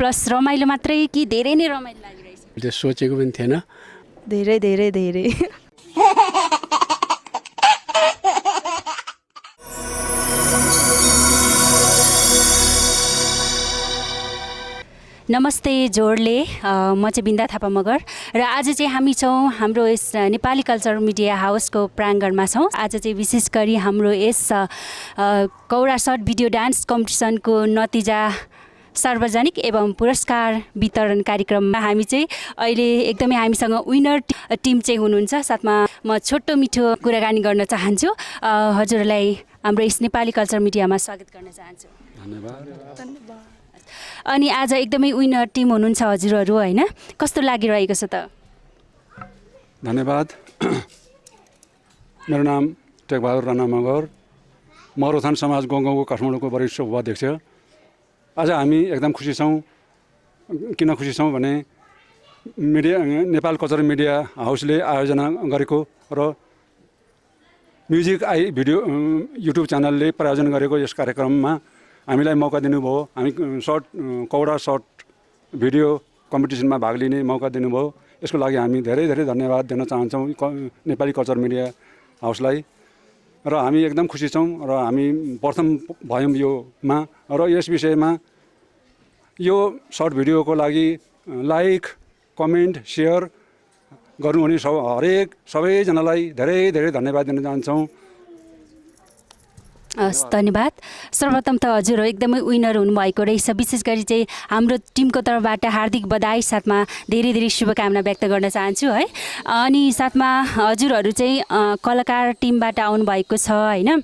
Plus रमाइलो मात्रै कि धेरै नै रमाइलो लागिरहेछ? त्यो सोचेको पनि थिएन। धेरै धेरै धेरै नमस्ते जोडले, म चाहिँ बिन्दा थापा मगर र आज चाहिँ हामी छौँ हाम्रो यस नेपाली कल्चर मिडिया हाउसको प्राङ्गणमा छौँ। आज चाहिँ विशेष गरी हाम्रो यस कौडा सर्ट भिडियो डान्स कम्पिटिसनको नतिजा सार्वजनिक एवं पुरस्कार वितरण कार्यक्रममा हामी चाहिँ अहिले एकदमै हामीसँग विनर टिम चाहिँ हुनुहुन्छ। साथमा म छोटो मिठो कुराकानी गर्न चाहन्छु। हजुरलाई हाम्रो यस नेपाली कल्चर मिडियामा स्वागत गर्न चाहन्छु। धन्यवाद। अनि आज एकदमै विनर टिम हुनुहुन्छ हजुरहरू, होइन? कस्तो लागिरहेको छ त? धन्यवाद। मेरो नाम टेकबहादुर राणा मगर, मगरउत्थान समाज गाउँको काठमाडौँको वरिष्ठ उपाध्यक्ष। आज हामी एकदम खुसी छौँ। किन खुसी छौँ भने नेपाल कल्चर मिडिया हाउसले आयोजना गरेको र म्युजिक आई भिडियो युट्युब च्यानलले प्रायोजन गरेको यस कार्यक्रममा हामीलाई मौका दिनुभयो। हामी कौडा सर्ट भिडियो कम्पिटिसनमा भाग लिने मौका दिनुभयो। यसको लागि हामी धेरै धेरै धन्यवाद दिन चाहन्छौँ नेपाली कल्चर मिडिया हाउसलाई। र हामी एकदम खुसी छौँ र हामी प्रथम भयौँ योमा। र यस विषयमा यो सर्ट भिडियोको लागि लाइक, कमेन्ट, सेयर गर्नुहुने सबैजनालाई धेरै धेरै धन्यवाद दिन चाहन्छौँ। धन्यवाद। सर्वप्रथम त हजुरहरू एकदमै विनर हुनुभएको रहेछ। विशेष गरी चाहिँ हाम्रो टिमको तर्फबाट हार्दिक बधाई साथमा धेरै धेरै शुभकामना व्यक्त गर्न चाहन्छु, है। अनि साथमा हजुरहरू चाहिँ कलाकार टिमबाट आउनुभएको छ, होइन?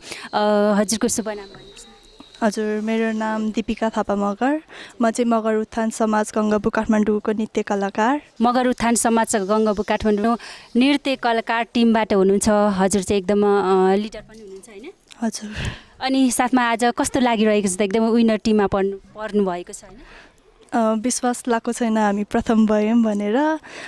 हजुरको शुभ नाम भन्नुहोस् न। हजुर, मेरो नाम दीपिका थापा मगर। म चाहिँ मगर उत्थान समाज गङ्गाबु काठमाडौँको नृत्य कलाकार। मगर उत्थान समाज गङ्गाबु काठमाडौँ नृत्य कलाकार टिमबाट हुनुहुन्छ। हजुर चाहिँ एकदम लिडर पनि हुनुहुन्छ, होइन? हजुर। अनि साथमा आज कस्तो लागिरहेको छ त? एकदमै विनर टिममा पर्नु भएको छ, होइन? विश्वास लागेको छैन हामी प्रथम भयौँ भनेर।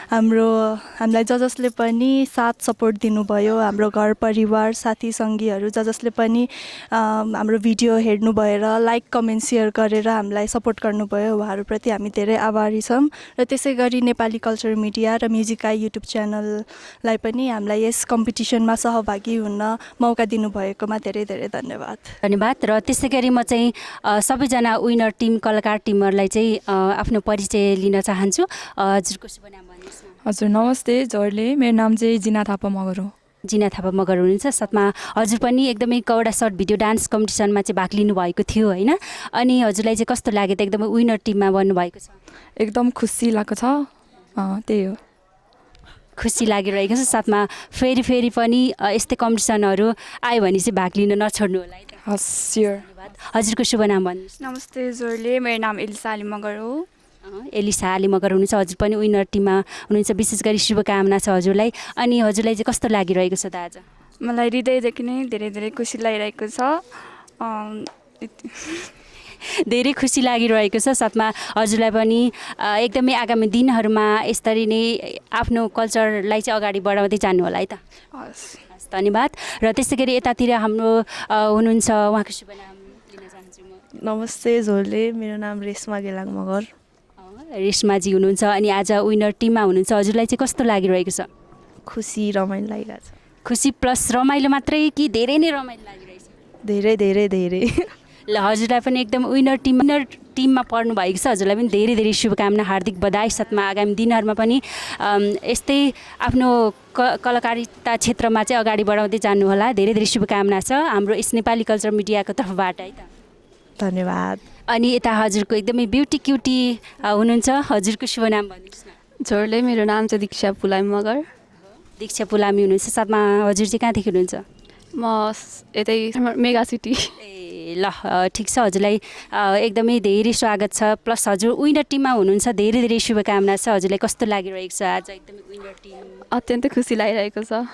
हामीलाई जसले पनि साथ सपोर्ट दिनुभयो, हाम्रो घर परिवार साथी सङ्गीहरू जसले पनि हाम्रो भिडियो हेर्नु भएर लाइक कमेन्ट सेयर गरेर हामीलाई सपोर्ट गर्नुभयो, उहाँहरूप्रति हामी धेरै आभारी छौँ। र त्यसै गरी नेपाली कल्चर मिडिया र म्युजिक आई युट्युब च्यानललाई पनि हामीलाई यस कम्पिटिसनमा सहभागी हुन मौका दिनुभएकोमा धेरै धेरै धन्यवाद। धन्यवाद। र त्यसै गरी म चाहिँ सबैजना विनर टिम कलाकार टिमहरूलाई चाहिँ आफ्नो परिचय लिन चाहन्छु। हजुरको शुभ नाम भन्नुहोस् न। हजुर नमस्ते जोडले, मेरो नाम चाहिँ जिना थापा मगर हो। जिना थापा मगर हुनुहुन्छ। साथमा हजुर पनि एकदमै कौडा सर्ट भिडियो डान्स कम्पिटिसनमा चाहिँ भाग लिनुभएको थियो, होइन? अनि हजुरलाई चाहिँ कस्तो लाग्यो त? एकदमै विनर टिममा बन्नुभएको छ। एकदम खुसी लागेको छ, त्यही हो। खुसी लागिरहेको छ। साथमा फेरि पनि यस्तै कम्पिटिसनहरू आयो भने चाहिँ भाग लिन नछोड्नु होला, है त? हस्, स्योर। हजुरको शुभ नाम भन्नुहोस्। नमस्ते जोडले, मेरो नाम एलिसा आली मगर हो। एलिसा आली मगर हुनुहुन्छ। हजुर पनि विनर टिममा हुनुहुन्छ। विशेष गरी शुभकामना छ हजुरलाई। अनि हजुरलाई चाहिँ कस्तो लागिरहेको छ त आज? मलाई हृदयदेखि नै धेरै धेरै खुसी लागिरहेको छ। धेरै खुसी लागिरहेको छ। साथमा हजुरलाई पनि एकदमै आगामी दिनहरूमा यसरी नै आफ्नो कल्चरलाई चाहिँ अगाडि बढाउँदै जानु होला, है त? हस्, धन्यवाद। र त्यसै गरी यतातिर हाम्रो हुनुहुन्छ, उहाँको शुभ नाम लिन चाहन्छु म। नमस्ते जोडले, मेरो नाम रेशमा गेलाङ मगर। रेशमाजी हुनुहुन्छ। अनि आज विनर टिममा हुनुहुन्छ। हजुरलाई चाहिँ कस्तो लागिरहेको छ? खुसी रमाइलो लागिरहेको छ। खुसी प्लस रमाइलो मात्रै कि धेरै नै रमाइलो लागिरहेछ? धेरै धेरै धेरै ल, हजुरलाई पनि एकदम विनर टिममा पर्नु भएको छ। हजुरलाई पनि धेरै धेरै शुभकामना, हार्दिक बधाई। साथमा आगामी दिनहरूमा पनि यस्तै आफ्नो कलाकारिता क्षेत्रमा चाहिँ अगाडि बढाउँदै जानुहोला। धेरै धेरै शुभकामना छ हाम्रो यस नेपाली कल्चर मिडियाको तर्फबाट, है त? धन्यवाद। अनि यता हजुरको एकदमै ब्युटी क्युटी हुनुहुन्छ। हजुरको शुभ नाम भन्नुहोस् न। जोडले, मेरो नाम चाहिँ दीक्षा पुलामी मगर। दीक्षा पुलामी हुनुहुन्छ। साथमा हजुर चाहिँ कहाँदेखि हुनुहुन्छ? म यतै मेगा सिटी। ल, ठिक छ। हजुरलाई एकदमै धेरै स्वागत छ। प्लस हजुर विनर टिममा हुनुहुन्छ। धेरै धेरै शुभकामना छ। हजुरलाई कस्तो लागिरहेको छ आज एकदमै विनर टिम? अत्यन्तै खुसी लागिरहेको छ।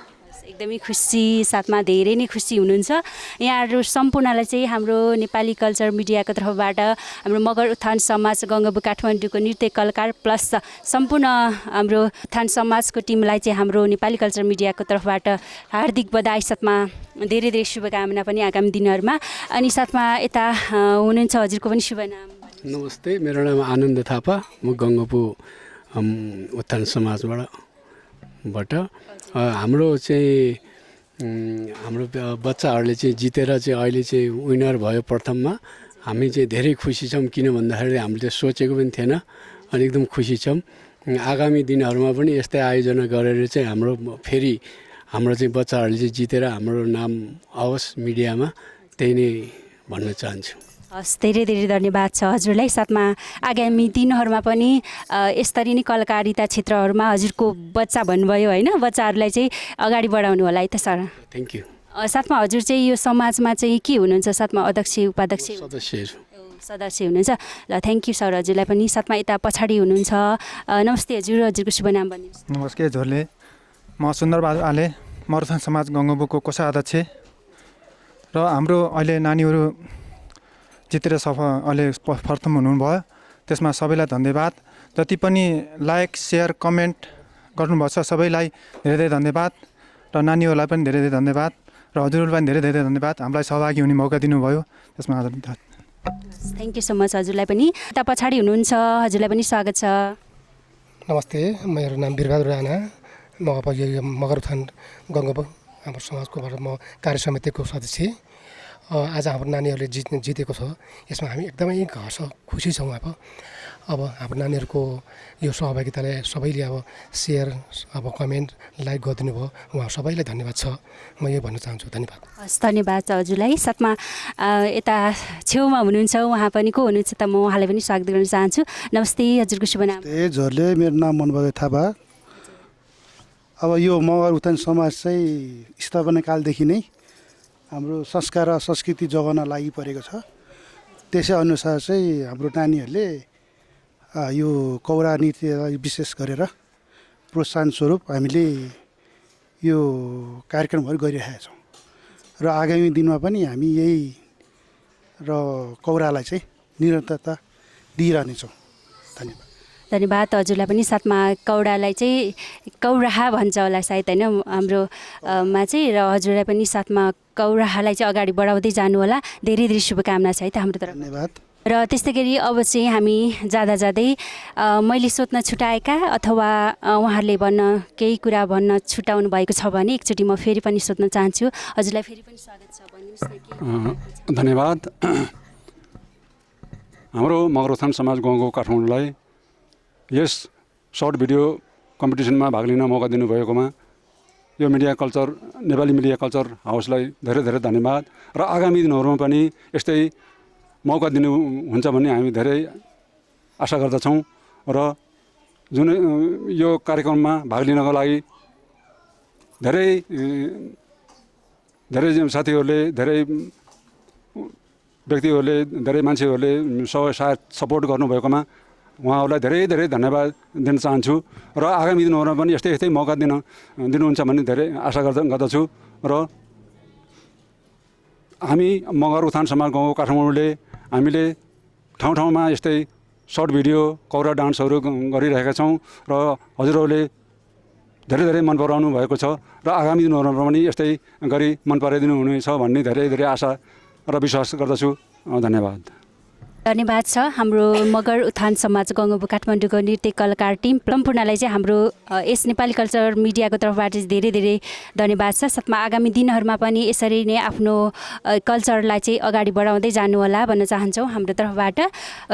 एकदमै खुसी, साथमा धेरै नै खुसी हुनुहुन्छ। यहाँहरू सम्पूर्णलाई चाहिँ हाम्रो नेपाली कल्चर मिडियाको तर्फबाट हाम्रो मगर उत्थान समाज गङ्गाबु काठमाडौँको नृत्य कलाकार प्लस सम्पूर्ण हाम्रो उत्थान समाजको टिमलाई चाहिँ हाम्रो नेपाली कल्चर मिडियाको तर्फबाट हार्दिक बधाई, साथमा धेरै धेरै शुभकामना पनि आगामी दिनहरूमा। अनि साथमा यता हुनुहुन्छ हजुरको पनि शुभ नाम? नमस्ते, मेरो नाम आनन्द थापा, म गङ्गपु उत्थान समाजबाट हाम्रो चाहिँ हाम्रो बच्चाहरूले चाहिँ जितेर चाहिँ अहिले चाहिँ विनर भयो प्रथममा। हामी चाहिँ धेरै खुसी छौँ, किन भन्दाखेरि हामीले सोचेको पनि थिएन अनि एकदम खुसी छौँ। आगामी दिनहरूमा पनि यस्तै आयोजना गरेर चाहिँ हाम्रो फेरि हाम्रो चाहिँ बच्चाहरूले चाहिँ जितेर हाम्रो नाम आओस् मिडियामा, त्यही नै भन्न चाहन्छु। हस्, धेरै धेरै धन्यवाद छ हजुरलाई। साथमा आगामी दिनहरूमा पनि यसरी नै कलाकारिता क्षेत्रहरूमा हजुरको बच्चा भन्नुभयो होइन, बच्चाहरूलाई चाहिँ अगाडि बढाउनु होला है त सर। Thank you. साथमा हजुर चाहिँ यो समाजमा चाहिँ के हुनुहुन्छ? साथमा अध्यक्ष उपाध्यक्ष सदस्यहरू सदस्य हुनुहुन्छ। ल थ्याङ्क यू सर हजुरलाई पनि। साथमा यता पछाडि हुनुहुन्छ, नमस्ते हजुर, हजुरको शुभ नाम भनिदिनुहोस्। नमस्ते झोरले, म सुन्दरबहादुर आले, मरुथान समाज गङ्गबुको कोषाध्यक्ष र हाम्रो अहिले नानीहरू जितेर अहिले प्रथम हुनुभयो, त्यसमा सबैलाई धन्यवाद। जति पनि लाइक सेयर कमेन्ट गर्नुभएको छ सबैलाई धेरै धेरै धन्यवाद र नानीहरूलाई पनि धेरै धेरै धन्यवाद र हजुरहरूलाई पनि धेरै धेरै धन्यवाद, हामीलाई सहभागी हुने मौका दिनुभयो, त्यसमा धन्यवाद। थ्याङ्क यू सो मच हजुरलाई पनि। यता पछाडि हुनुहुन्छ, हजुरलाई पनि स्वागत छ। नमस्ते, मेरो नाम वीरबहादुर राणा, म अब यो मगरथान गङ्गब हाम्रो समाजकोबाट म कार्य समितिको सदस्य। आज हाम्रो नानीहरूले जितेको छ, यसमा हामी एकदमै खुसी छौँ। अब हाम्रो नानीहरूको यो सहभागितालाई सबैले अब सेयर कमेन्ट लाइक गरिदिनु भयो, उहाँ सबैलाई धन्यवाद छ, म यो भन्न चाहन्छु। धन्यवाद। हस्, धन्यवाद छ हजुरलाई। साथमा यता छेउमा हुनुहुन्छ, उहाँ पनि को हुनुहुन्छ त, म उहाँलाई पनि स्वागत गर्न चाहन्छु। नमस्ते, हजुरको शुभ नाम? झोरले, मेरो नाम मनबहादुर थापा। अब यो मगर उत्थान समाज चाहिँ स्थापना कालदेखि नै हाम्रो संस्कार र संस्कृति जोगाउन लागि परेको छ। त्यसै अनुसार चाहिँ हाम्रो नानीहरूले यो कौरा नृत्यलाई विशेष गरेर प्रोत्साहन स्वरूप हामीले यो कार्यक्रमहरू गरिरहेका छौँ र आगामी दिनमा पनि हामी यही र कौरालाई चाहिँ निरन्तरता दिइरहनेछौँ। धन्यवाद। धन्यवाद हजुरलाई पनि। साथमा कौडालाई चाहिँ कौराहा भन्छ होला सायद होइन हाम्रो मा चाहिँ, र हजुरलाई पनि साथमा कौराहालाई चाहिँ अगाडि बढाउँदै जानु होला। धेरै धेरै शुभकामना छ है त हाम्रो तर्फ। धन्यवाद। र त्यस्तै गरी अब चाहिँ हामी जाँदा जाँदै मैले सोध्न छुटाएका अथवा उहाँहरूले भन्न केही कुरा भन्न छुटाउनु भएको छ भने एकचोटि म फेरि पनि सोध्न चाहन्छु। हजुरलाई फेरि पनि स्वागत छ, भन्नुहोस् न के। धन्यवाद। हाम्रो मगरथान समाज गाउँको काठमाडौँलाई यस सर्ट भिडियो कम्पिटिसनमा भाग लिन मौका दिनुभएकोमा यो media culture, Nepali media culture हाउसलाई धेरै धेरै धन्यवाद। र आगामी दिनहरूमा पनि यस्तै मौका दिनुहुन्छ भन्ने हामी धेरै आशा गर्दछौँ। र जुन यो कार्यक्रममा भाग लिनको लागि धेरै धेरै साथीहरूले, धेरै व्यक्तिहरूले, धेरै मान्छेहरूले साथ सपोर्ट गर्नुभएकोमा उहाँहरूलाई धेरै धेरै धन्यवाद दिन चाहन्छु। र आगामी दिनहरूमा पनि यस्तै यस्तै मौका दिनुहुन्छ भन्ने धेरै आशा गर्दछु। र हामी मगर उत्थान समाज गाउँ काठमाडौँले हामीले ठाउँ ठाउँमा यस्तै सर्ट भिडियो कौरा डान्सहरू गरिरहेका छौँ र हजुरहरूले धेरै धेरै मन पराउनु भएको छ र आगामी दिनहरूमा पनि यस्तै गरी मन पराइदिनु हुनेछ भन्ने धेरै धेरै आशा र विश्वास गर्दछु। धन्यवाद। धन्यवाद छ। हाम्रो मगर उत्थान समाज गङ्गबु काठमाडौँको नृत्य कलाकार टिम सम्पूर्णलाई चाहिँ हाम्रो यस नेपाली कल्चर मिडियाको तर्फबाट धेरै धेरै धन्यवाद छ। साथमा आगामी दिनहरूमा पनि यसरी नै आफ्नो कल्चरलाई चाहिँ अगाडि बढाउँदै जानु होला भन्न चाहन्छौँ हाम्रो तर्फबाट।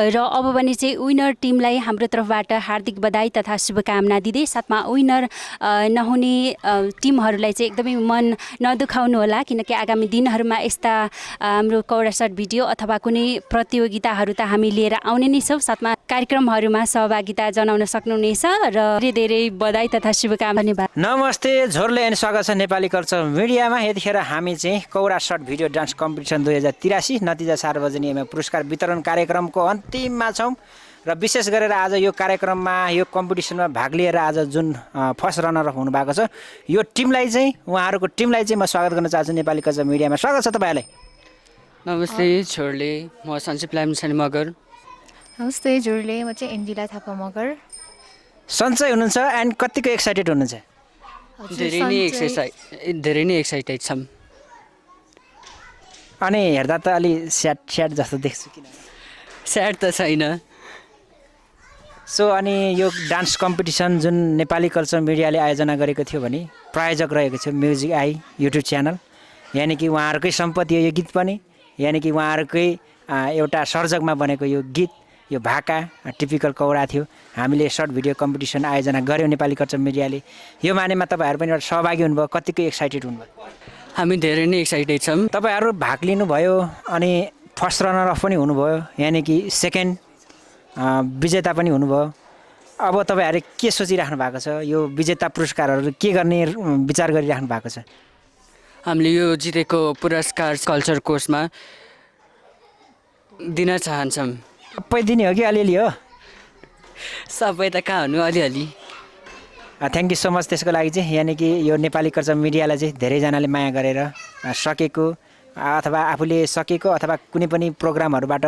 र अब भने चाहिँ विनर टिमलाई हाम्रो तर्फबाट हार्दिक बधाई तथा शुभकामना दिँदै साथमा विनर नहुने टिमहरूलाई चाहिँ एकदमै मन नदुखाउनु होला, किनकि आगामी दिनहरूमा यस्ता हाम्रो कौडा सर्ट भिडियो अथवा कुनै प्रतियोगिताहरू त हामी लिएर आउने नै छौँ। साथमा कार्यक्रमहरूमा सहभागिता जनाउन सक्नुहुनेछ र धेरै धेरै बधाई तथा शुभकामना। धन्यवाद। नमस्ते, झोरले अनि स्वागत छ नेपाली कल्चर मिडियामा। यतिखेर हामी चाहिँ कौरा सर्ट भिडियो डान्स कम्पिटिसन 2083 नतिजा सार्वजनिक पुरस्कार वितरण कार्यक्रमको अन्तिममा छौँ र विशेष गरेर आज यो कार्यक्रममा यो कम्पिटिसनमा भाग लिएर आज जुन फर्स्ट रनर अप हुनुभएको छ यो टिमलाई चाहिँ, उहाँहरूको टिमलाई चाहिँ म स्वागत गर्न चाहन्छु नेपाली कल्चर मिडियामा। स्वागत छ तपाईँलाई। नमस्ते झोरले, म सन्चीप लामिछाने मगर। नमस्ते झोरले, म चाहिँ एन्जिला थापा मगर। सन्चै हुनुहुन्छ एन्ड कतिको एक्साइटेड हुनुहुन्छ? धेरै नै एक्साइटेड छौँ। अनि हेर्दा त अलि स्याड जस्तो देख्छु, किन? स्याड त छैन। सो अनि यो डान्स कम्पिटिसन जुन नेपाली कल्चर मिडियाले आयोजना गरेको थियो भने प्रायोजक रहेको थियो म्युजिक आई युट्युब च्यानल, यानि कि उहाँहरूकै सम्पत्ति हो यो गीत पनि, यानि कि उहाँहरूकै एउटा सर्जकमा बनेको यो गीत, यो भाका टिपिकल कौडा थियो। हामीले सर्ट भिडियो कम्पिटिसन आयोजना गऱ्यौँ नेपाली कल्चर मिडियाले। यो मानेमा तपाईँहरू पनि एउटा सहभागी हुनुभयो, कतिको एक्साइटेड हुनुभयो? हामी धेरै नै एक्साइटेड छौँ। तपाईँहरू भाग लिनुभयो अनि फर्स्ट रनर अफ पनि हुनुभयो, यानि कि सेकेन्ड विजेता पनि हुनुभयो। अब तपाईँहरूले के सोचिराख्नु भएको छ? यो विजेता पुरस्कारहरू के गर्ने विचार गरिराख्नु भएको छ? हामीले यो जितेको पुरस्कार कल्चर कोर्समा दिन चाहन्छौँ। सबै दिने हो कि अलिअलि हो? सबै त कहाँ हुनु, अलिअलि। थ्याङ्क यू सो मच त्यसको लागि चाहिँ, यानि कि यो नेपाली कल्चर मिडियालाई चाहिँ धेरैजनाले माया गरेर सकेको अथवा आफूले सकेको अथवा कुनै पनि प्रोग्रामहरूबाट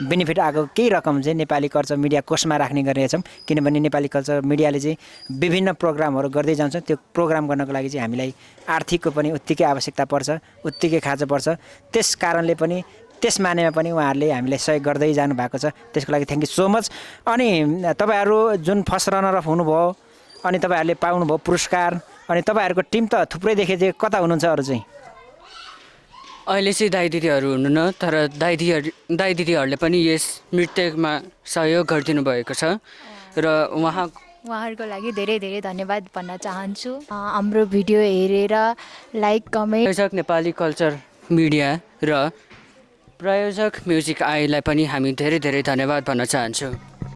बेनिफिट आएको केही रकम चाहिँ नेपाली कल्चर मिडिया कोषमा राख्ने गरिरहेछौँ। किनभने नेपाली कल्चर मिडियाले चाहिँ विभिन्न प्रोग्रामहरू गर्दै जान्छ। त्यो प्रोग्राम गर्नको लागि चाहिँ हामीलाई आर्थिकको पनि उत्तिकै आवश्यकता पर्छ, उत्तिकै खाँचो पर्छ। त्यस कारणले पनि त्यस मानेमा पनि उहाँहरूले हामीलाई सहयोग गर्दै जानु भएको छ। त्यसको लागि थ्याङ्क यू सो मच। अनि तपाईँहरू जुन फर्स्ट रनर अफ हुनुभयो अनि तपाईँहरूले पाउनुभयो पुरस्कार, अनि तपाईँहरूको टिम त थुप्रै देखे थियो, कता हुनुहुन्छ अरू चाहिँ? अहिले चाहिँ दाइ दिदीहरू हुनुहुन्न, तर दाइ दिदीहरूले पनि यस नृत्यमा सहयोग गरिदिनु भएको छ र उहाँहरूको लागि धेरै धेरै धन्यवाद भन्न चाहन्छु। हाम्रो भिडियो हेरेर लाइक कमेन्ट प्रायोजक नेपाली कल्चर मिडिया र प्रायोजक म्युजिक आईलाई पनि हामी धेरै धेरै धन्यवाद भन्न चाहन्छौँ।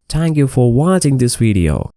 Thank you for watching this video.